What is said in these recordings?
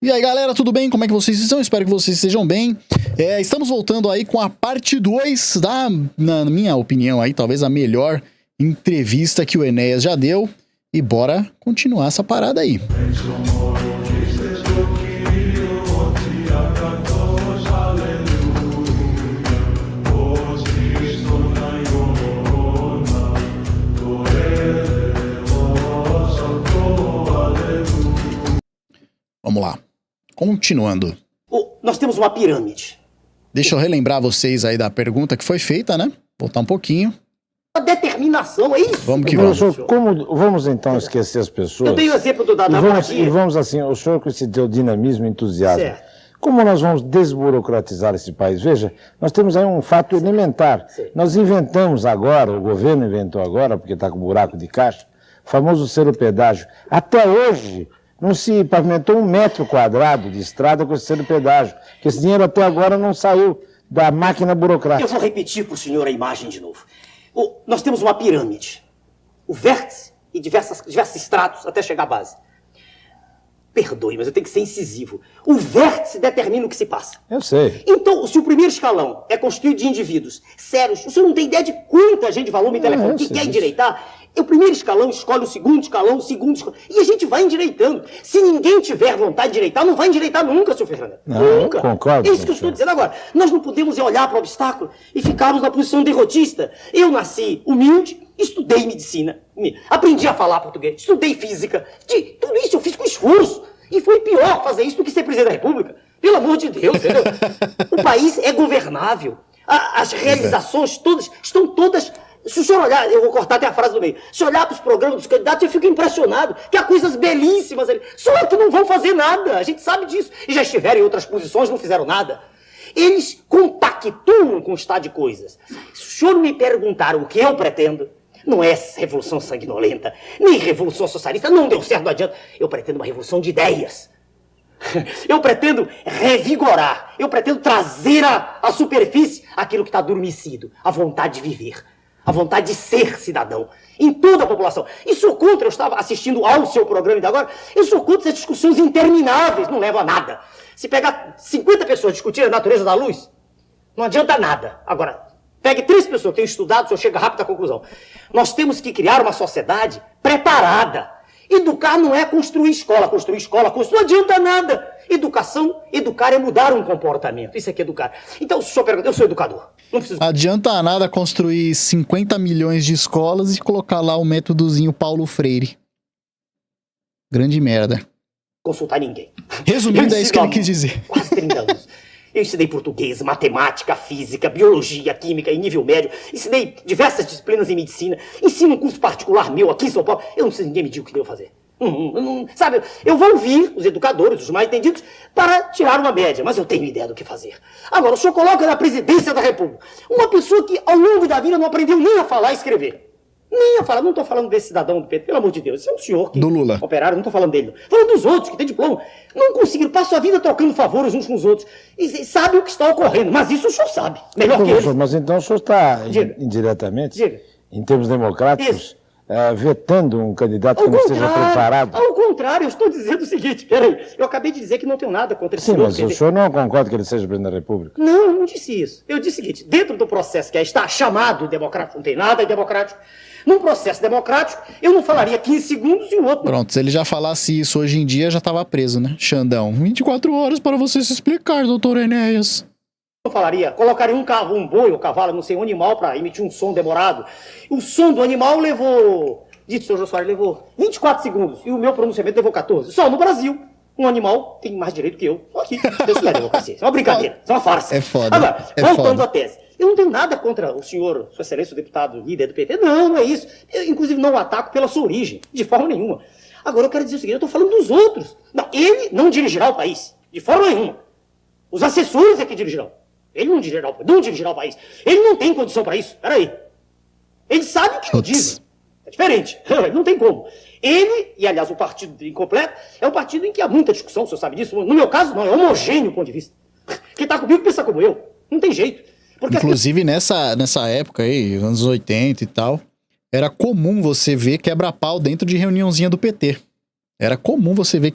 E aí, galera, tudo bem? Como é que vocês estão? Espero que vocês estejam bem. Estamos voltando aí com a parte 2 da, na minha opinião, aí talvez a melhor entrevista que o Enéas já deu. E bora continuar essa parada aí. Vamos lá. Continuando. Nós temos uma pirâmide. Deixa eu relembrar vocês aí da pergunta que foi feita, né? Voltar um pouquinho. A determinação, é isso? Vamos que vamos. Professor, vamos então esquecer as pessoas? Eu dei o exemplo da e vamos assim, o senhor com esse teu dinamismo e entusiasmo. Certo. Como nós vamos desburocratizar esse país? Veja, nós temos aí um fato elementar. Sim. Nós inventamos agora, o governo inventou agora, porque está com buraco de caixa, o famoso selo-pedágio. Até hoje não se pavimentou 1 metro quadrado de estrada com esse selo-pedágio, que esse dinheiro até agora não saiu da máquina burocrática. Eu vou repetir para o senhor a imagem de novo. Nós temos uma pirâmide. O vértice e diversos estratos até chegar à base. Perdoe, mas eu tenho que ser incisivo. O vértice determina o que se passa. Eu sei. Então, se o primeiro escalão é constituído de indivíduos sérios, o senhor não tem ideia de quanta gente falou no telefone que quer endireitar. O primeiro escalão escolhe o segundo escalão, e a gente vai endireitando. Se ninguém tiver vontade de endireitar, não vai endireitar nunca, senhor Fernando. Nunca. Concordo. É isso que eu estou dizendo agora. Nós não podemos olhar para o obstáculo e ficarmos na posição derrotista. Eu nasci humilde, estudei medicina, aprendi a falar português, estudei física. Tudo isso eu fiz com esforço. E foi pior fazer isso do que ser presidente da República. Pelo amor de Deus, entendeu? O país é governável. As realizações todas estão todas... Se o senhor olhar, eu vou cortar até a frase do meio. Se olhar para os programas dos candidatos, eu fico impressionado. Que há coisas belíssimas ali. Só que não vão fazer nada. A gente sabe disso. E já estiveram em outras posições, não fizeram nada. Eles compactuam com o estado de coisas. Se o senhor me perguntar o que eu pretendo, não é revolução sanguinolenta, nem revolução socialista, não deu certo, não adianta. Eu pretendo uma revolução de ideias. Eu pretendo revigorar, eu pretendo trazer à superfície aquilo que está adormecido, a vontade de viver, a vontade de ser cidadão, em toda a população. E sou contra, eu estava assistindo ao seu programa de agora, eu sou contra essas discussões intermináveis, não levam a nada. Se pegar 50 pessoas discutirem a natureza da luz, não adianta nada. Agora, pegue 3 pessoas que tenham estudado, o senhor chega rápido à conclusão. Nós temos que criar uma sociedade preparada. Educar não é construir escola, não adianta nada. Educar é mudar um comportamento. Isso aqui é educar. Então, se o senhor pergunta, eu sou educador. Não preciso... Adianta nada construir 50 milhões de escolas e colocar lá o métodozinho Paulo Freire. Grande merda. Consultar ninguém. Resumindo, é isso que ele quis dizer. Quase 30 anos. Eu ensinei português, matemática, física, biologia, química em nível médio. Ensinei diversas disciplinas em medicina. Ensino um curso particular meu aqui em São Paulo. Eu não sei ninguém me diga o que devo fazer. Sabe, eu vou ouvir os educadores, os mais entendidos, para tirar uma média, mas eu tenho ideia do que fazer. Agora, o senhor coloca na presidência da República uma pessoa que ao longo da vida não aprendeu nem a falar e escrever. Nem a falar, não estou falando desse cidadão do PT, pelo amor de Deus, esse é um senhor que... Do Lula. Operário, não estou falando dele. Falando dos outros, que tem diploma. Não conseguiram, passam a vida trocando favores uns com os outros. E sabe o que está ocorrendo, mas isso o senhor sabe, melhor que eles. Mas então o senhor está, indiretamente, em termos democráticos, vetando um candidato que não esteja preparado. Ao contrário, eu estou dizendo o seguinte, peraí, eu acabei de dizer que não tenho nada contra esse senhor. Sim, mas PT. o senhor não concorda que ele seja presidente da República? Não, eu não disse isso. Eu disse o seguinte, dentro do processo que está chamado democrático, não tem nada democrático. Num processo democrático, eu não falaria 15 segundos e o outro... Pronto, se ele já falasse isso hoje em dia, já estava preso, né? Xandão, 24 horas para você se explicar, doutor Enéas. Eu falaria, colocaria um carro, um boi ou cavalo, não sei, um animal para emitir um som demorado. O som do animal levou, dito senhor Jô Soares, levou 24 segundos e o meu pronunciamento levou 14. Só no Brasil, um animal tem mais direito que eu. Aqui, isso não é democracia, isso é uma brincadeira, isso é uma farsa. É foda. Agora, voltando à tese. Eu não tenho nada contra o senhor, sua excelência, o deputado líder do PT. Não, não é isso. Eu, inclusive, não o ataco pela sua origem, de forma nenhuma. Agora, eu quero dizer o seguinte, eu estou falando dos outros. Não, ele não dirigirá o país, de forma nenhuma. Os assessores é que dirigirão. Ele não dirigirá o país. Ele não tem condição para isso. Peraí. Ele sabe o que eu digo. É diferente. Não tem como. Ele, e aliás o partido incompleto, é um partido em que há muita discussão, o senhor sabe disso. No meu caso, não, é homogêneo o ponto de vista. Quem está comigo pensa como eu. Não tem jeito. Porque inclusive nessa época aí, anos 80 e tal, era comum você ver quebra-pau dentro de reuniãozinha do PT. Era comum você ver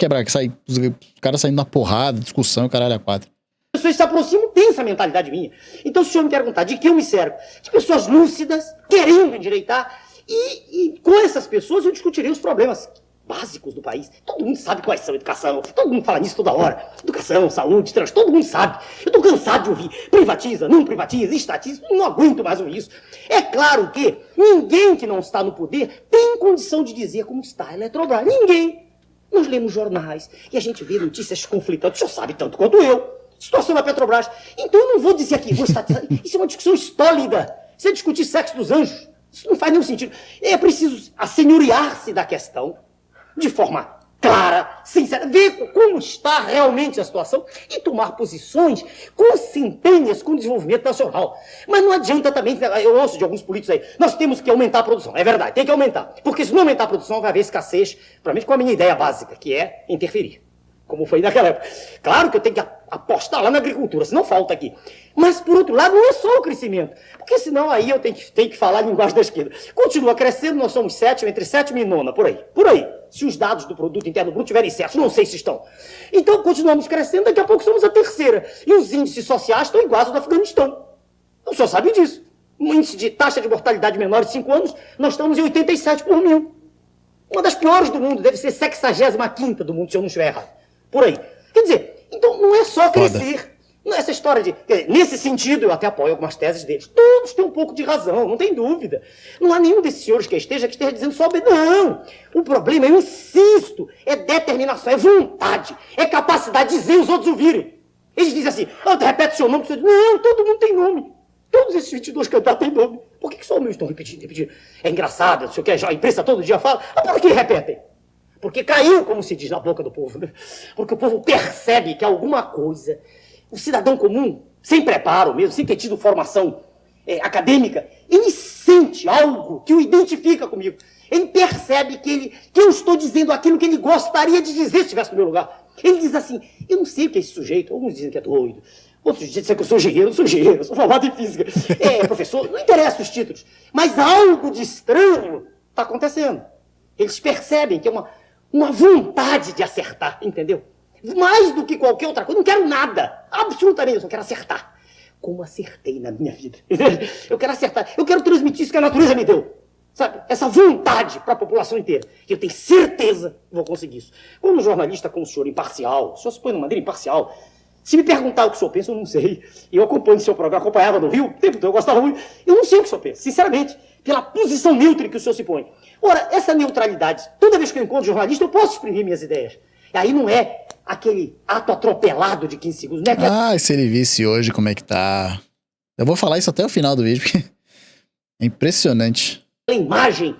os caras saindo na porrada, discussão e caralho a quatro. As pessoas se aproximam, tem essa mentalidade minha. Então, se o senhor me perguntar de que eu me servo, de pessoas lúcidas, querendo endireitar, e com essas pessoas eu discutirei os problemas básicos do país. Todo mundo sabe quais são educação, todo mundo fala nisso toda hora. Educação, saúde, trânsito, todo mundo sabe. Eu tô cansado de ouvir privatiza, não privatiza, estatiza, não aguento mais ouvir isso. É claro que ninguém que não está no poder tem condição de dizer como está a Eletrobras. Ninguém. Nós lemos jornais e a gente vê notícias conflitantes, o senhor sabe tanto quanto eu. Situação da Petrobras. Então eu não vou dizer aqui, vou estatizar. Isso é uma discussão estólida. Isso é discutir sexo dos anjos. Isso não faz nenhum sentido. É preciso assenhorear-se da questão de forma clara, sincera, ver como está realmente a situação e tomar posições consentâneas com o desenvolvimento nacional. Mas não adianta também, eu ouço de alguns políticos aí, nós temos que aumentar a produção. É verdade, tem que aumentar. Porque se não aumentar a produção, vai haver escassez, principalmente com a minha ideia básica, que é interferir. Como foi naquela época. Claro que eu tenho que apostar lá na agricultura, senão falta aqui. Mas, por outro lado, não é só o crescimento. Porque senão aí eu tenho que falar a linguagem da esquerda. Continua crescendo, nós somos sétima, entre sétima e nona, por aí. Por aí. Se os dados do produto interno bruto estiverem certos, não sei se estão. Então, continuamos crescendo, daqui a pouco somos a terceira. E os índices sociais estão iguais ao do Afeganistão. O senhor sabe disso. O índice de taxa de mortalidade menor de 5 anos, nós estamos em 87 por mil. Uma das piores do mundo, deve ser 65ª do mundo, se eu não estiver errado. Por aí. Quer dizer, então não é só crescer. Não é essa história de... Nesse sentido, eu até apoio algumas teses deles. Todos têm um pouco de razão, não tem dúvida. Não há nenhum desses senhores que esteja dizendo só... Não! O problema, eu insisto, é determinação, é vontade, é capacidade de dizer e os outros ouvirem. Eles dizem assim, repete seu nome. Não, todo mundo tem nome. Todos esses 22 candidatos têm nome. Por que só o meu estão repetindo? É engraçado, não sei o que, a imprensa todo dia fala. Mas por que repetem? Porque caiu, como se diz, na boca do povo, né? Porque o povo percebe que alguma coisa, o cidadão comum, sem preparo mesmo, sem ter tido formação acadêmica, ele sente algo que o identifica comigo. Ele percebe que eu estou dizendo aquilo que ele gostaria de dizer se estivesse no meu lugar. Ele diz assim, eu não sei o que é esse sujeito, alguns dizem que é doido, outros dizem que eu sou engenheiro, eu sou formado em física, professor, não interessa os títulos, mas algo de estranho está acontecendo. Eles percebem que é uma vontade de acertar, entendeu? Mais do que qualquer outra coisa, eu não quero nada, absolutamente, eu só quero acertar. Como acertei na minha vida. Eu quero acertar, eu quero transmitir isso que a natureza me deu. Sabe? Essa vontade para a população inteira. E eu tenho certeza que vou conseguir isso. Quando um jornalista como o senhor, imparcial, o senhor se põe de maneira imparcial, se me perguntar o que o senhor pensa, eu não sei. Eu acompanho seu programa, acompanhava no Rio, o tempo todo, eu gostava muito. Eu não sei o que o senhor pensa, sinceramente, pela posição neutra que o senhor se põe. Ora, essa neutralidade, toda vez que eu encontro jornalista, eu posso exprimir minhas ideias. E aí não é aquele ato atropelado de 15 segundos. Não é se ele visse hoje como é que tá... Eu vou falar isso até o final do vídeo, porque é impressionante. A imagem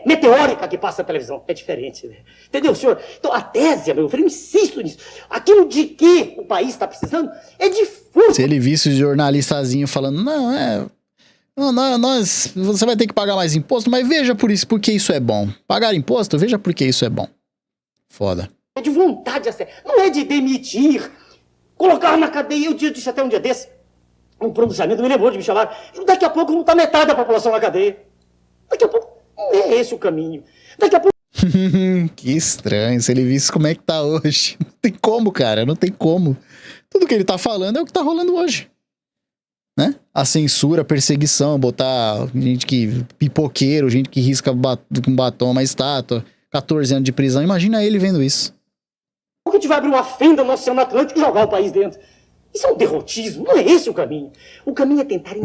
meteórica que passa na televisão é diferente, né? Entendeu, senhor? Então, a tese, meu filho, eu insisto nisso. Aquilo de que o país está precisando é de força. Se ele visse o jornalistazinho falando, você vai ter que pagar mais imposto, mas veja porque isso é bom. Pagar imposto, veja porque isso é bom. Foda. É de vontade, não é de demitir, colocar na cadeia. Eu disse até um dia desse, um pronunciamento, me lembrou de me chamar. Daqui a pouco não está metade da população na cadeia. Daqui a pouco, não é esse o caminho. Daqui a pouco... Que estranho, se ele visse como é que tá hoje. Não tem como, cara, não tem como. Tudo que ele tá falando é o que tá rolando hoje. Né? A censura, a perseguição, botar gente pipoqueiro, gente que risca com batom uma estátua, 14 anos de prisão. Imagina ele vendo isso. A gente vai abrir uma fenda no Oceano Atlântico e jogar o país dentro. Isso é um derrotismo, não é esse o caminho. O caminho é tentar...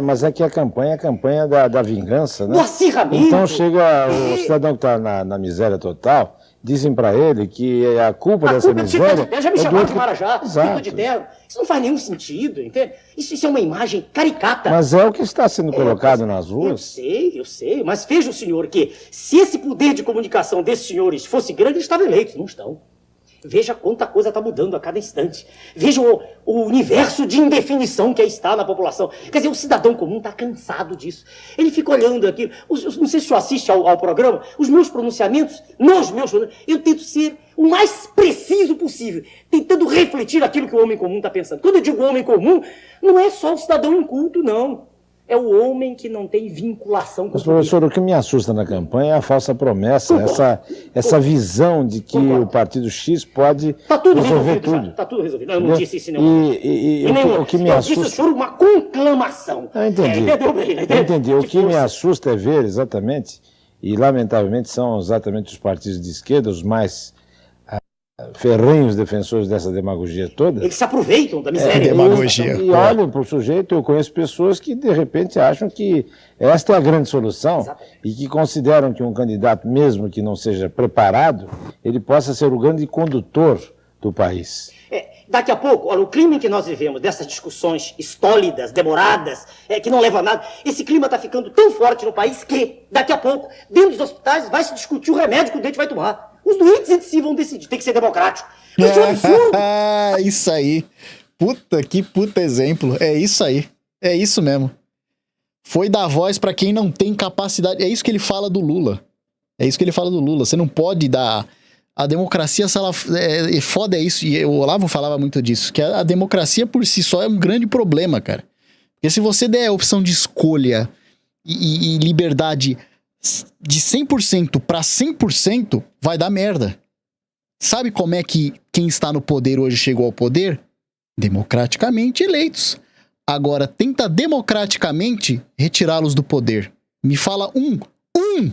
Mas é que a campanha é a campanha da vingança, né? Do acirramento. Então chega o cidadão que está na miséria total, dizem para ele que a culpa dessa miséria... Já me chamaram de Marajá, Exato. de terra. Isso não faz nenhum sentido, entende? Isso é uma imagem caricata. Mas é o que está sendo colocado nas ruas. Eu sei, mas veja o senhor que se esse poder de comunicação desses senhores fosse grande, eles estavam eleitos, não estão. Veja quanta coisa está mudando a cada instante. Veja o universo de indefinição que aí está na população. Quer dizer, o cidadão comum está cansado disso. Ele fica olhando aquilo. Não sei se o senhor assiste ao programa. Os meus pronunciamentos, eu tento ser o mais preciso possível, tentando refletir aquilo que o homem comum está pensando. Quando eu digo homem comum, não é só o cidadão inculto, não. é o homem que não tem vinculação com Mas, o poder. professor, o que me assusta na campanha é a falsa promessa, essa visão de que o partido X pode resolver tudo. Está tudo resolvido. Eu não disse isso em nenhum. O que me eu assusta... disse, senhor, uma conclamação. Eu entendi. Entendeu bem? Eu entendi. O que me assusta é ver exatamente, e lamentavelmente são exatamente os partidos de esquerda os mais ferrenhos defensores dessa demagogia toda. Eles se aproveitam da miséria. Demagogia. E olham para o sujeito, eu conheço pessoas que de repente acham que esta é a grande solução. Exatamente. E que consideram que um candidato, mesmo que não seja preparado, ele possa ser o grande condutor do país. Daqui a pouco, olha, o clima em que nós vivemos, dessas discussões estólidas, demoradas, que não levam a nada, esse clima está ficando tão forte no país que, daqui a pouco, dentro dos hospitais, vai se discutir o remédio que o doente vai tomar. Os doentes entre si vão decidir, tem que ser democrático. Isso é um absurdo. Isso aí. Que puta exemplo. É isso aí. É isso mesmo. Foi dar voz pra quem não tem capacidade. É isso que ele fala do Lula. Você não pode dar... A democracia, se ela... foda é isso. E o Olavo falava muito disso. Que a democracia por si só é um grande problema, cara. Porque se você der a opção de escolha e liberdade... de 100% para 100%, vai dar merda. Sabe como é que quem está no poder hoje chegou ao poder? Democraticamente eleitos. Agora, tenta democraticamente retirá-los do poder. Me fala um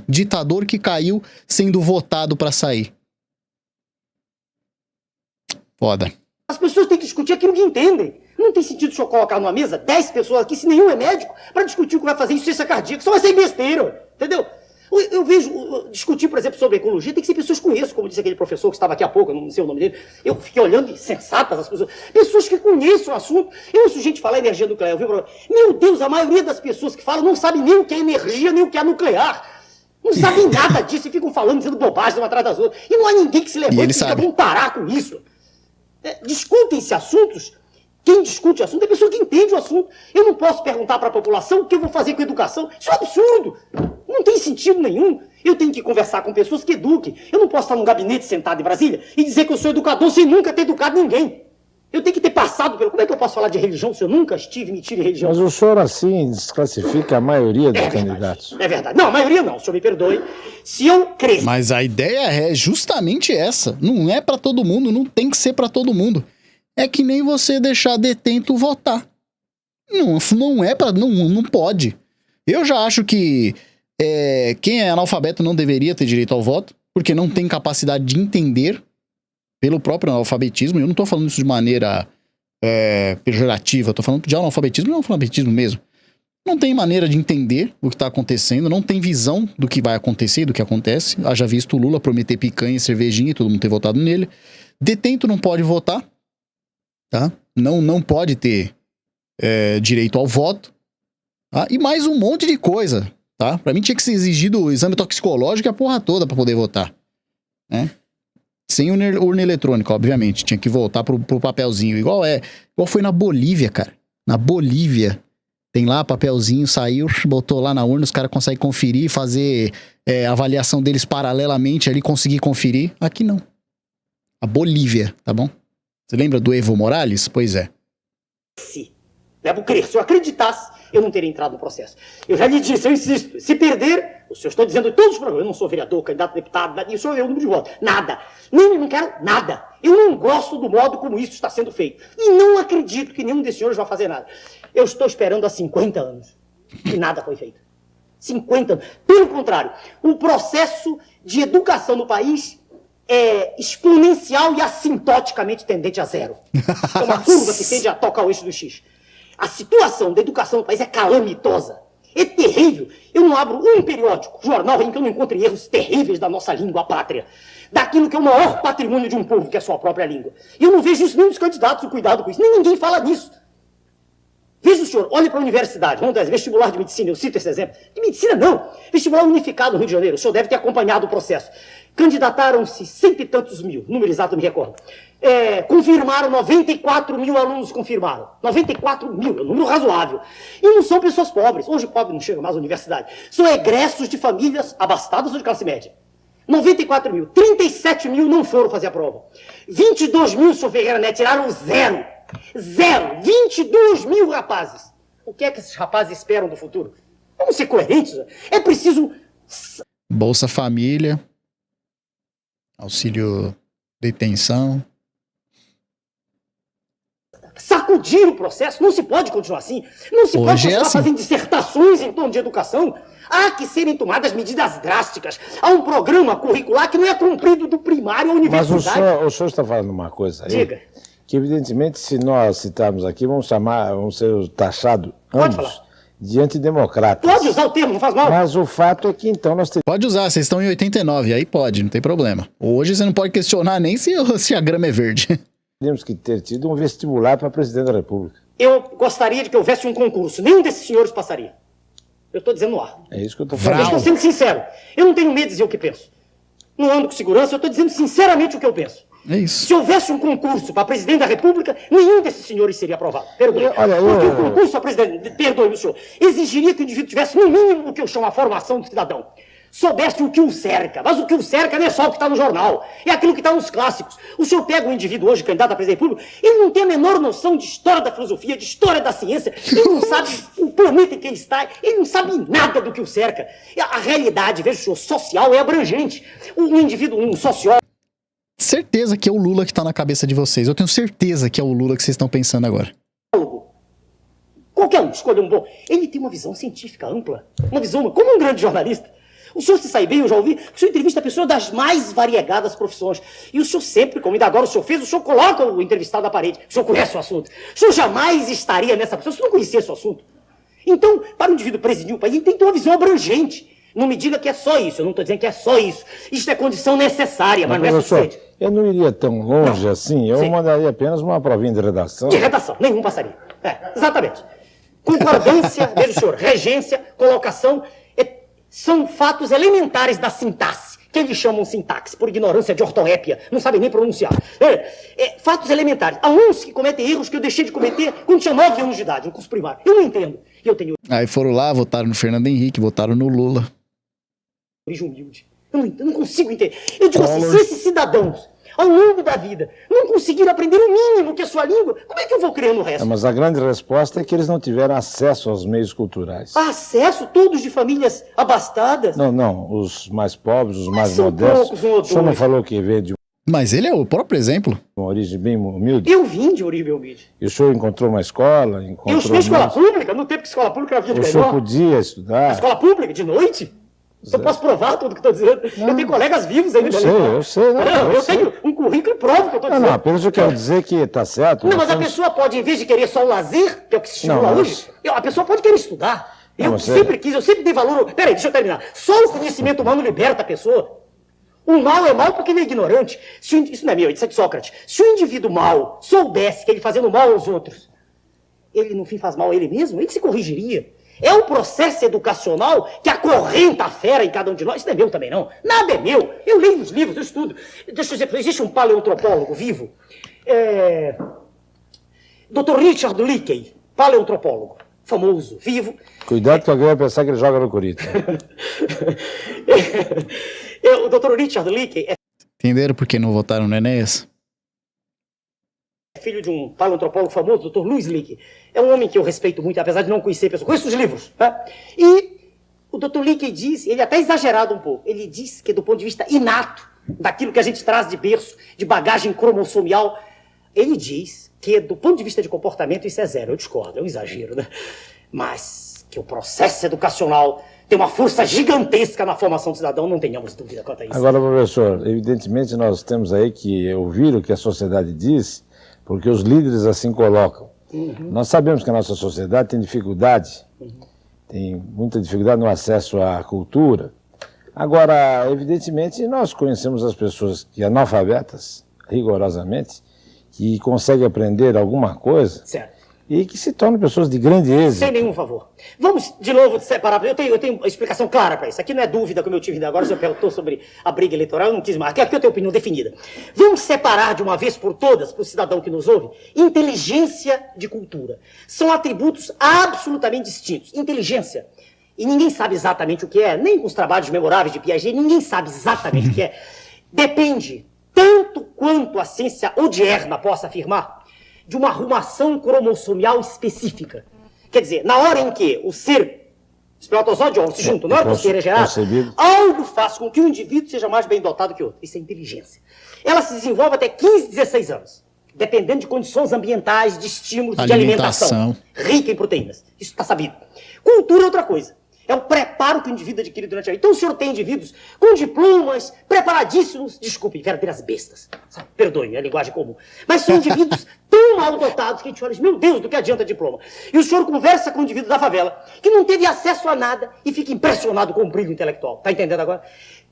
ditador que caiu sendo votado para sair. Foda. As pessoas têm que discutir aquilo que entendem. Não tem sentido o senhor colocar numa mesa 10 pessoas aqui, se nenhum é médico, para discutir o que vai fazer insuficiência cardíaca. Só vai ser besteira, entendeu? Eu vejo, discutir, por exemplo, sobre ecologia, tem que ser pessoas que conheço, como disse aquele professor que estava aqui há pouco, eu não sei o nome dele. Eu fiquei olhando sensatas as pessoas. Pessoas que conhecem o assunto. Eu ouço gente falar energia nuclear. Meu Deus, a maioria das pessoas que falam não sabe nem o que é energia, nem o que é nuclear. Não sabem nada disso e ficam falando, dizendo bobagens uma atrás das outras. E não há ninguém que se levante e fica bom parar com isso. Discutem-se assuntos. Quem discute o assunto é a pessoa que entende o assunto. Eu não posso perguntar para a população o que eu vou fazer com a educação. Isso é um absurdo. Não tem sentido nenhum. Eu tenho que conversar com pessoas que eduquem. Eu não posso estar num gabinete sentado em Brasília e dizer que eu sou educador sem nunca ter educado ninguém. Eu tenho que ter passado pelo... Como é que eu posso falar de religião se eu nunca estive metido em religião? Mas o senhor, assim, desclassifica a maioria dos candidatos. É verdade. Não, a maioria não. O senhor me perdoe. Se eu crescer... Mas a ideia é justamente essa. Não é pra todo mundo, não tem que ser pra todo mundo. É que nem você deixar detento votar. Não é pra... Não pode. Eu já acho que quem é analfabeto não deveria ter direito ao voto, porque não tem capacidade de entender pelo próprio analfabetismo. Eu não tô falando isso de maneira pejorativa, eu tô falando de analfabetismo e analfabetismo mesmo. Não tem maneira de entender o que tá acontecendo, não tem visão do que vai acontecer e do que acontece. Haja visto o Lula prometer picanha e cervejinha e todo mundo ter votado nele. Detento não pode votar, tá? Não pode ter direito ao voto, tá? E mais um monte de coisa, tá? Pra mim tinha que ser exigido o exame toxicológico e a porra toda pra poder votar, né? Sem urna eletrônica, obviamente. Tinha que voltar pro papelzinho. Igual foi na Bolívia, cara. Na Bolívia. Tem lá papelzinho, saiu, botou lá na urna, os caras conseguem conferir, fazer avaliação deles paralelamente ali, conseguir conferir. Aqui não. A Bolívia, tá bom? Você lembra do Evo Morales? Pois é. Levo crer. Se eu acreditasse, eu não teria entrado no processo. Eu já lhe disse, eu insisto. Se perder, o senhor estou dizendo em todos os programas, eu não sou vereador, candidato a deputado, isso é o número de votos. Nada. Não quero nada. Eu não gosto do modo como isso está sendo feito. E não acredito que nenhum desses senhores vai fazer nada. Eu estou esperando há 50 anos. E nada foi feito. 50 anos. Pelo contrário, o processo de educação no país é exponencial e assintoticamente tendente a zero. É uma curva que tende a tocar o eixo do X. A situação da educação no país é calamitosa. É terrível. Eu não abro um periódico, jornal em que eu não encontre erros terríveis da nossa língua pátria. Daquilo que é o maior patrimônio de um povo, que é a sua própria língua. E eu não vejo isso nem dos candidatos, o cuidado com isso. Nem ninguém fala nisso. Veja o senhor, olhe para a universidade, vamos dizer, vestibular de medicina, eu cito esse exemplo. De medicina não, vestibular unificado no Rio de Janeiro, o senhor deve ter acompanhado o processo. Candidataram-se 100 e tantos mil, número exato não me recordo. Confirmaram 94 mil alunos, confirmaram. 94 mil, é um número razoável. E não são pessoas pobres, hoje pobre não chega mais à universidade. São egressos de famílias abastadas ou de classe média. 94 mil, 37 mil não foram fazer a prova. 22 mil, senhor Ferreira Neto, tiraram zero. 22 mil rapazes. O que é que esses rapazes esperam do futuro? Vamos ser coerentes. É preciso... Bolsa Família, auxílio detenção. Sacudir o processo. Não se pode continuar assim. Não se pode continuar fazendo dissertações em torno de educação. Há que serem tomadas medidas drásticas. Há um programa curricular que não é cumprido do primário à universidade. Mas o senhor está falando uma coisa aí. Diga. Que evidentemente, se nós citarmos aqui, vamos ser taxados ambos de antidemocratas. Pode usar o termo, não faz mal. Mas o fato é que então nós temos... Pode usar, vocês estão em 89, aí pode, não tem problema. Hoje você não pode questionar nem se a grama é verde. Temos que ter tido um vestibular para presidente da República. Eu gostaria de que houvesse um concurso. Nenhum desses senhores passaria. Eu estou dizendo no ar. É isso que eu estou falando. Eu estou sendo sincero. Eu não tenho medo de dizer o que penso. Não ando com segurança, eu estou dizendo sinceramente o que eu penso. É isso. Se houvesse um concurso para presidente da República, nenhum desses senhores seria aprovado. Perdoe. Olha, porque o concurso para presidente, perdoe-me, senhor, exigiria que o indivíduo tivesse, no mínimo, o que eu chamo a formação do cidadão. Soubesse o que o cerca. Mas o que o cerca não é só o que está no jornal. É aquilo que está nos clássicos. O senhor pega um indivíduo hoje, candidato a presidente da República, ele não tem a menor noção de história da filosofia, de história da ciência. Ele não sabe o planeta em que ele está. Ele não sabe nada do que o cerca. A realidade, veja, senhor, social é abrangente. Um indivíduo, um sociólogo. Certeza que é o Lula que tá na cabeça de vocês. Eu tenho certeza que é o Lula que vocês estão pensando agora. Qualquer um, escolha um bom. Ele tem uma visão científica ampla. Uma visão, como um grande jornalista. O senhor se sai bem, eu já ouvi. O senhor entrevista pessoas das mais variegadas profissões. E o senhor sempre, como ainda agora o senhor fez, o senhor coloca o entrevistado na parede. O senhor conhece o assunto. O senhor jamais estaria nessa pessoa se não conhecesse o assunto. Então, para o indivíduo presidir o país, ele tem que ter uma visão abrangente. Não me diga que é só isso. Eu não estou dizendo que é só isso. Isto é condição necessária, mas não é suficiente. Eu não iria tão longe assim. Eu mandaria apenas uma provinha de redação. De redação. Nenhum passaria. Exatamente. Concordância, veja o senhor, regência, colocação, são fatos elementares da sintaxe, que eles chamam sintaxe, por ignorância de ortoépia, não sabem nem pronunciar. Fatos elementares. Há uns que cometem erros que eu deixei de cometer quando tinha 9 anos de idade, no curso primário. Eu não entendo. E eu tenho... Aí foram lá, votaram no Fernando Henrique, votaram no Lula. Origem humilde. Eu não consigo entender. Eu digo assim, se esses cidadãos, ao longo da vida, não conseguiram aprender o mínimo que é sua língua, como é que eu vou criando o resto? Mas a grande resposta é que eles não tiveram acesso aos meios culturais. Acesso? Todos de famílias abastadas? Não. Os mais pobres, os mais modestos. O senhor não falou que veio de Mas ele é o próprio exemplo. uma origem bem humilde? Eu vim de origem humilde. E o senhor encontrou uma escola? Eu estudei escola pública, no tempo que escola pública havia de melhor. O senhor podia estudar? Escola pública, de noite? Eu posso provar tudo que estou dizendo. Eu tenho colegas vivos aí. Eu sei. Eu tenho um currículo e provo que eu estou dizendo. Não, apenas eu quero dizer que está certo. Não, mas a pessoa pode, em vez de querer só o lazer, que é o que se estimula hoje, a pessoa pode querer estudar. Eu sempre dei valor... Peraí, deixa eu terminar. Só o conhecimento humano liberta a pessoa. O mal é mal porque ele é ignorante. Isso não é meu, isso é de Sócrates. Se o indivíduo mal soubesse que ele fazendo mal aos outros, ele no fim faz mal a ele mesmo, ele se corrigiria. É um processo educacional que acorrenta a fera em cada um de nós. Isso não é meu também, não. Nada é meu. Eu leio os livros, eu estudo. Deixa eu dizer, existe um paleoantropólogo vivo. Dr. Richard Leakey, paleoantropólogo, famoso, vivo. Cuidado que alguém vai pensar que ele joga no Corinthians. O Dr. Richard Leakey Entenderam por que não votaram no Enéas? filho de um paleoantropólogo famoso, Dr. Louis Leakey. É um homem que eu respeito muito, apesar de não conhecer a pessoa. Conheço os livros. Tá? E o Dr. Leakey diz, ele é até exagerado um pouco, ele diz que do ponto de vista inato, daquilo que a gente traz de berço, de bagagem cromossomial, ele diz que do ponto de vista de comportamento isso é zero. Eu discordo, é um exagero, né? Mas que o processo educacional tem uma força gigantesca na formação do cidadão, não tenhamos dúvida quanto a isso. Agora, professor, evidentemente nós temos aí que ouvir o que a sociedade diz, porque os líderes assim colocam. Nós sabemos que a nossa sociedade tem dificuldade, tem muita dificuldade no acesso à cultura. Agora, evidentemente, nós conhecemos as pessoas que analfabetas, rigorosamente, que conseguem aprender alguma coisa. Certo. E que se tornam pessoas de grande êxito. Sem nenhum favor. Vamos, de novo, separar. Eu tenho uma explicação clara para isso. Aqui não é dúvida, como eu tive ainda agora. Se eu perguntou sobre a briga eleitoral, eu não quis mais. Aqui eu tenho opinião definida. Vamos separar de uma vez por todas, para o cidadão que nos ouve, inteligência de cultura. São atributos absolutamente distintos. Inteligência, e ninguém sabe exatamente o que é, nem com os trabalhos memoráveis de Piaget, ninguém sabe exatamente o que é. Depende, tanto quanto a ciência odierna possa afirmar, de uma arrumação cromossomial específica. Quer dizer, na hora em que o ser espermatozoide e óvulo se juntam, na hora que o ser é gerado, algo faz com que um indivíduo seja mais bem dotado que o outro. Isso é inteligência. Ela se desenvolve até 15, 16 anos, dependendo de condições ambientais, de estímulos, de alimentação rica em proteínas. Isso está sabido. Cultura é outra coisa. É o preparo que o indivíduo adquire durante a vida. Então o senhor tem indivíduos com diplomas, preparadíssimos, desculpe, verdadeiras bestas, sabe? Perdoe, é a linguagem comum. Mas são indivíduos tão mal dotados que a gente olha, meu Deus, do que adianta diploma? E o senhor conversa com um indivíduo da favela, que não teve acesso a nada e fica impressionado com o brilho intelectual. Tá entendendo agora?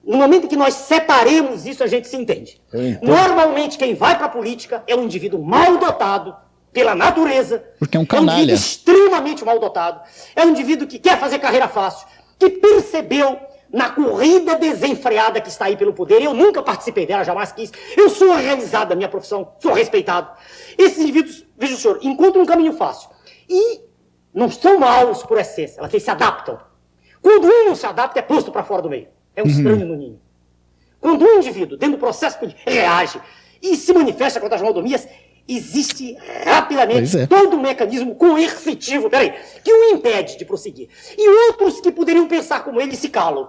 No momento em que nós separemos isso, a gente se entende. Normalmente quem vai para a política é um indivíduo mal dotado, pela natureza, porque é um canalha. É um indivíduo extremamente mal dotado, é um indivíduo que quer fazer carreira fácil, que percebeu na corrida desenfreada que está aí pelo poder, eu nunca participei dela, jamais quis, eu sou realizado da minha profissão, sou respeitado. Esses indivíduos, veja o senhor, encontram um caminho fácil e não são maus por essência, eles se adaptam. Quando um não se adapta, é posto para fora do meio, é um estranho no ninho. Quando um indivíduo, dentro do processo, reage e se manifesta contra as mordomias, existe rapidamente todo um mecanismo coercitivo, que o impede de prosseguir. E outros que poderiam pensar como ele se calam.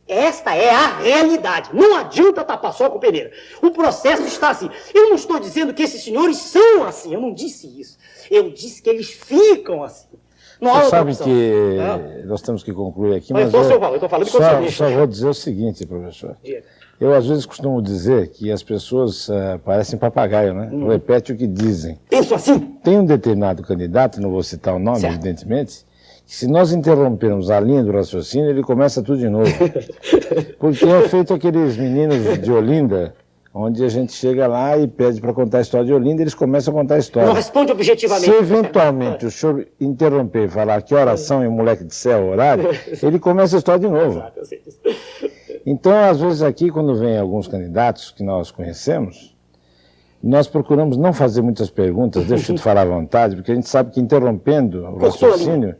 Esta é a realidade. Não adianta tapar só com peneira. O processo está assim. Eu não estou dizendo que esses senhores são assim. Eu não disse isso. Eu disse que eles ficam assim. Você sabe que nós temos que concluir aqui, mas eu estou falando que só vou dizer o seguinte, professor. Eu, às vezes, costumo dizer que as pessoas parecem papagaio, né? Repete o que dizem. Penso assim. Tem um determinado candidato, não vou citar o nome, evidentemente, que se nós interrompermos a linha do raciocínio, ele começa tudo de novo. Porque é feito aqueles meninos de Olinda, onde a gente chega lá e pede para contar a história de Olinda, eles começam a contar a história. Não responde objetivamente. Se eventualmente o senhor interromper e falar que oração e o moleque disser o horário, ele começa a história de novo. Exato, eu sei disso. Então, às vezes aqui, quando vem alguns candidatos que nós conhecemos, nós procuramos não fazer muitas perguntas, deixa eu te falar à vontade, porque a gente sabe que interrompendo o raciocínio,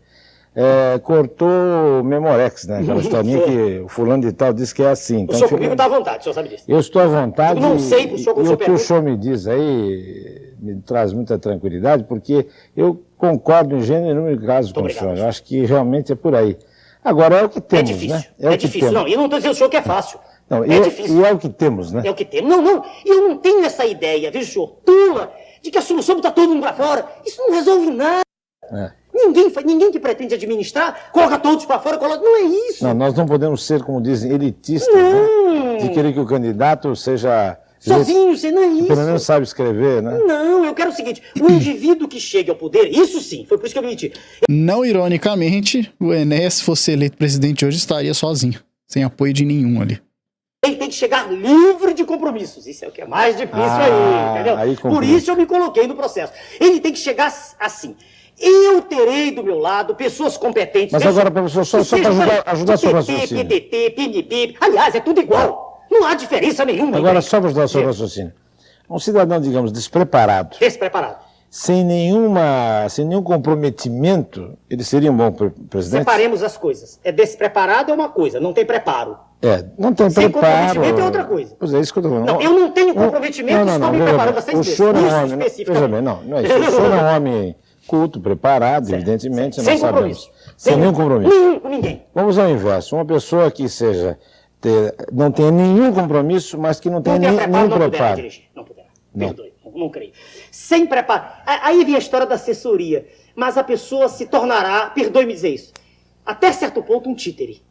cortou o Memorex, né? Aquela historinha que o fulano de tal disse que é assim. Então, o senhor comigo está à vontade, o senhor sabe disso. Eu estou à vontade. Eu não sei, o senhor, quando o senhor pergunta. E o que o senhor me diz aí me traz muita tranquilidade, porque eu concordo em gênero e número de casos com o senhor. Eu acho que realmente é por aí. Agora, é o que temos, difícil, né? É difícil. Não, eu não estou dizendo ao senhor que é fácil. Não, é difícil. E é o que temos, né? É o que temos. Não, eu não tenho essa ideia, veja o senhor, tula, de que a solução está todo mundo para fora. Isso não resolve nada. Ninguém que pretende administrar, coloca todos para fora, não é isso. Não, nós não podemos ser, como dizem, elitistas, né? De querer que o candidato seja... sozinho, você não é isso. Pelo menos sabe escrever, né? Não, eu quero o seguinte, o indivíduo que chega ao poder, isso sim, foi por isso que eu menti. Não ironicamente, o Enéas, se fosse eleito presidente hoje, estaria sozinho, sem apoio de nenhum ali. Ele tem que chegar livre de compromissos, isso é o que é mais difícil aí, entendeu? Aí por isso eu me coloquei no processo. Ele tem que chegar assim. Eu terei do meu lado pessoas competentes. Mas agora, professor, só para ajudar a sua raciocínio. PDT, PNP, aliás, é tudo igual. Não há diferença nenhuma. Agora, só para ajudar a sua raciocínio. Um cidadão, digamos, despreparado. Sem nenhum comprometimento, ele seria um bom presidente? Separemos as coisas. Despreparado é uma coisa, não tem preparo. Não tem sem preparo. Sem comprometimento é outra coisa. Pois é, isso que eu estou falando. Não, eu não tenho comprometimento, estou me preparando há 6 meses. O senhor é um homem, veja bem, não é isso. O senhor é um homem culto, preparado, evidentemente, nós sabemos. Sem nenhum compromisso. Nenhum com ninguém. Vamos ao inverso. Uma pessoa que não tenha nenhum compromisso, mas que não tenha nenhum preparo. Não poderá. Perdoe, não creio. Sem preparo. Aí vem a história da assessoria. Mas a pessoa se tornará, perdoe-me dizer isso, até certo ponto um títere.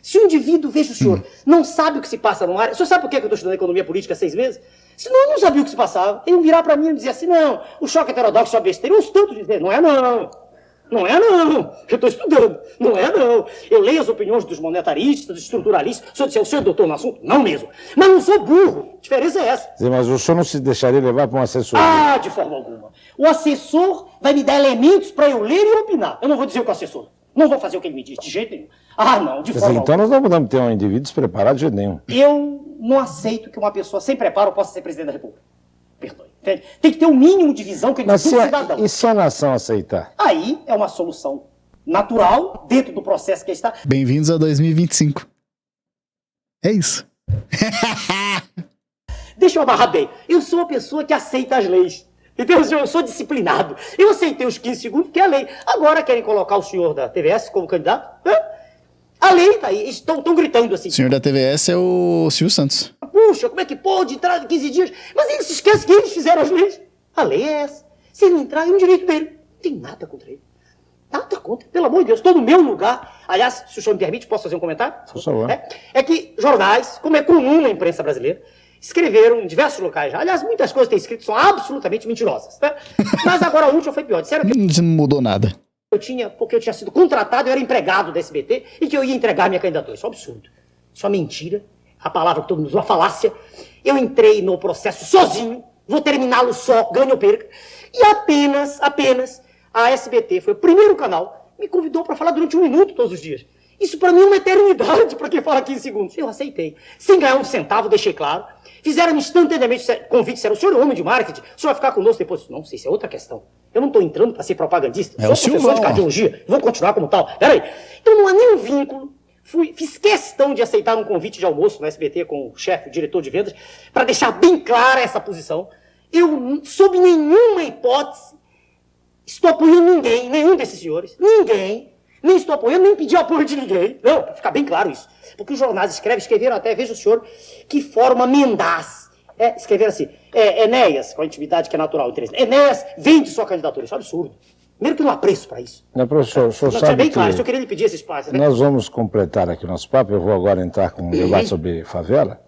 Se um indivíduo, veja o senhor, não sabe o que se passa no ar... O senhor sabe por que eu estou estudando economia política há 6 meses? Senão eu não sabia o que se passava. Ele virar para mim e dizer assim, não, o choque heterodoxo é besteira. Eu tanto dizer, não é não. Não é não. Eu estou estudando. Não é não. Eu leio as opiniões dos monetaristas, dos estruturalistas. O senhor é doutor no assunto? Não mesmo. Mas não sou burro. A diferença é essa. Mas o senhor não se deixaria levar para um assessor? De forma alguma. O assessor vai me dar elementos para eu ler e opinar. Eu não vou dizer o que o assessor. Não vou fazer o que ele me diz, de jeito nenhum. Não, de forma então nós não podemos ter um indivíduo despreparado de jeito nenhum. Eu não aceito que uma pessoa sem preparo possa ser presidente da República. Perdoe. Tem que ter um mínimo de visão que ele tem cidadão. E se a nação aceitar? Aí é uma solução natural, dentro do processo que está... Bem-vindos a 2025. É isso. Deixa eu amarrar bem. Eu sou uma pessoa que aceita as leis. Então, eu sou disciplinado. Eu aceitei os 15 segundos, que é a lei. Agora querem colocar o senhor da TVS como candidato? A lei tá aí, estão gritando assim. O senhor da TVS é o Silvio Santos. Puxa, como é que pode entrar em 15 dias? Mas eles se esquecem que eles fizeram as leis. A lei é essa. Se ele entrar, é um direito dele. Não tem nada contra ele. Nada contra. Pelo amor de Deus, estou no meu lugar. Aliás, se o senhor me permite, posso fazer um comentário? Por favor. É que jornais, como é comum na imprensa brasileira, escreveram em diversos locais já. Aliás, muitas coisas que têm escrito são absolutamente mentirosas. Né? Mas agora a última foi pior. Disseram que Não mudou nada. porque eu tinha sido contratado, eu era empregado da SBT e que eu ia entregar minha candidatura. Isso é um absurdo. Isso é uma mentira. A palavra que todo mundo usa, uma falácia. Eu entrei no processo sozinho, vou terminá-lo só, ganho ou perca. E apenas a SBT foi o primeiro canal que me convidou para falar durante 1 minuto todos os dias. Isso para mim é uma eternidade para quem fala 15 segundos. Eu aceitei. Sem ganhar um centavo, deixei claro. Fizeram instantaneamente convite, disseram, o senhor é homem de marketing, o senhor vai ficar conosco depois. Não, isso é outra questão. Eu não estou entrando para ser propagandista. É o sou professor de cardiologia, vou continuar como tal. Peraí. Então não há nenhum vínculo. Fiz questão de aceitar um convite de almoço no SBT com o chefe, o diretor de vendas, para deixar bem clara essa posição. Eu, sob nenhuma hipótese, estou apoiando ninguém, nenhum desses senhores. Ninguém. Nem estou apoiando, nem pedi apoio de ninguém. Não, para ficar bem claro isso. Porque os jornais escreveram até, veja o senhor, que forma mendaz. Escreveram assim, Enéas, com a intimidade que é natural entre eles. Enéas vende sua candidatura. Isso é absurdo. Primeiro que não há preço para isso. Não, professor, o senhor Não, sabe bem que claro, eu queria lhe pedir esse espaço. Né? nós vamos completar aqui o nosso papo. Eu vou agora entrar com um debate sobre favela.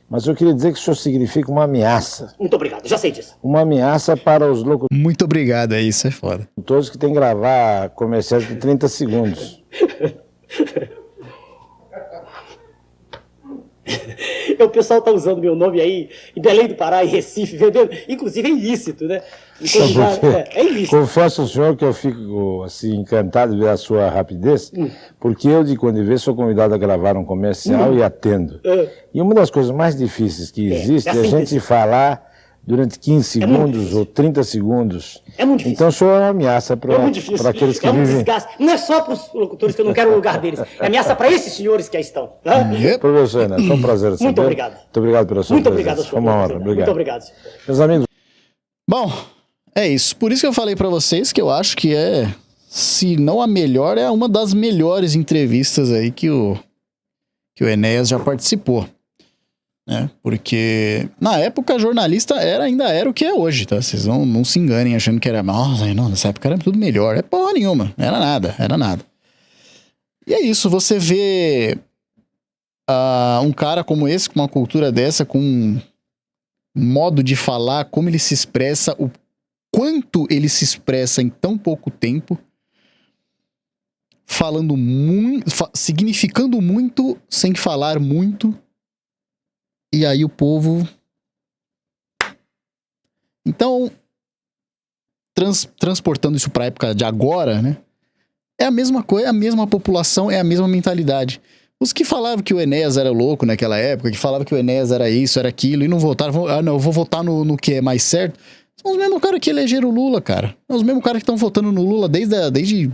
Mas eu queria dizer que o senhor significa uma ameaça. Muito obrigado, já sei disso. Uma ameaça para os Muito obrigado, isso é foda. locutores que têm que gravar comerciais de 30 segundos. O pessoal está usando meu nome aí em Belém do Pará, em Recife, vendendo. Inclusive é ilícito, né? É ilícito. Confesso ao senhor que eu fico assim, encantado de ver a sua rapidez, porque eu, de quando em vez, sou convidado a gravar um comercial e atendo. E uma das coisas mais difíceis que existe é a gente falar durante 15 segundos ou 30 segundos. É muito difícil. Então o senhor é uma ameaça para aqueles que vivem... Desgaste. Não é só para os locutores que eu não quero o lugar deles. É ameaça para esses senhores que aí estão. Professor, foi um prazer saber. Muito obrigado. Muito obrigado pela sua Muito presença. obrigado, Foi uma honra. Obrigado. Muito obrigado. Meus amigos... Bom, é isso. Por isso que eu falei pra vocês que eu acho que se não a melhor, é uma das melhores entrevistas aí que o Enéas já participou. Né? Porque na época jornalista ainda era o que é hoje, tá? Vocês não se enganem achando que era... Nossa, não, nessa época era tudo melhor. É porra nenhuma. Era nada. E é isso, você vê um cara como esse, com uma cultura dessa, com um modo de falar, como ele se expressa, o quanto ele se expressa em tão pouco tempo, falando muito, significando muito sem falar muito, e aí o povo... Então, transportando isso para a época de agora, né? É a mesma coisa, é a mesma população, é a mesma mentalidade. Os que falavam que o Enéas era louco naquela época, que falavam que o Enéas era isso, era aquilo, e não votaram, eu vou votar no que é mais certo, são os mesmos caras que elegeram o Lula, cara. São os mesmos caras que estão votando no Lula desde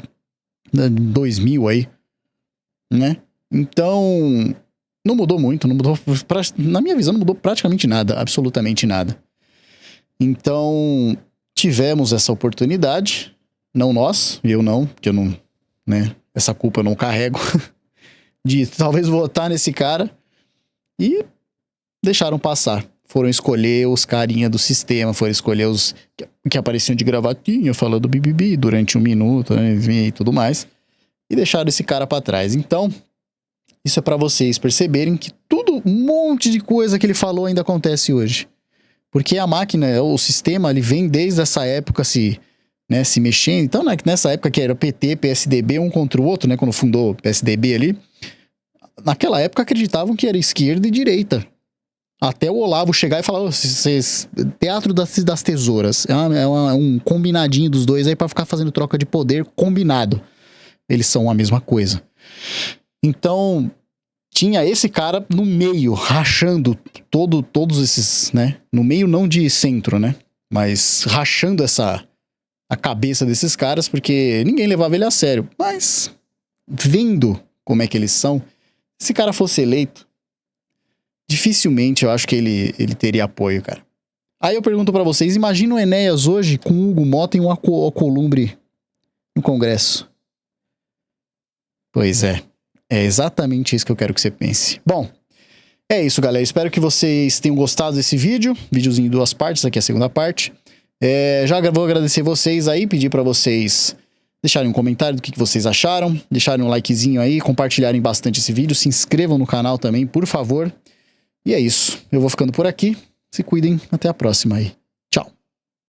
2000 aí, né? Então, não mudou muito, na minha visão não mudou praticamente nada, absolutamente nada. Então, tivemos essa oportunidade, não nós, eu não, porque eu não, né, essa culpa eu não carrego, de talvez votar nesse cara, e deixaram passar. Foram escolher os carinha do sistema, foram escolher os que apareciam de gravatinha, falando bibibi durante 1 minuto, né, e tudo mais, e deixaram esse cara pra trás. Então, isso é pra vocês perceberem que um monte de coisa que ele falou ainda acontece hoje. Porque a máquina, o sistema, ele vem desde essa época se mexendo. Então, nessa época que era PT, PSDB, um contra o outro, né, quando fundou o PSDB ali, naquela época acreditavam que era esquerda e direita. Até o Olavo chegar e falar, teatro das tesouras, é um combinadinho dos dois aí pra ficar fazendo troca de poder combinado. Eles são a mesma coisa. Então, tinha esse cara no meio, rachando todos esses, né? No meio não de centro, né? Mas rachando a cabeça desses caras, porque ninguém levava ele a sério. Mas, vendo como é que eles são, se esse cara fosse eleito, dificilmente eu acho que ele teria apoio, cara. Aí eu pergunto pra vocês, imagina o Enéas hoje com o Hugo Mota e um Alcolumbre no Congresso. Pois é. É exatamente isso que eu quero que você pense. Bom, é isso, galera. Espero que vocês tenham gostado desse vídeo. Videozinho em 2 partes, aqui é a segunda parte. Já vou agradecer vocês aí, pedir pra vocês deixarem um comentário do que vocês acharam, deixarem um likezinho aí, compartilharem bastante esse vídeo, se inscrevam no canal também, por favor. E é isso. Eu vou ficando por aqui. Se cuidem. Até a próxima aí.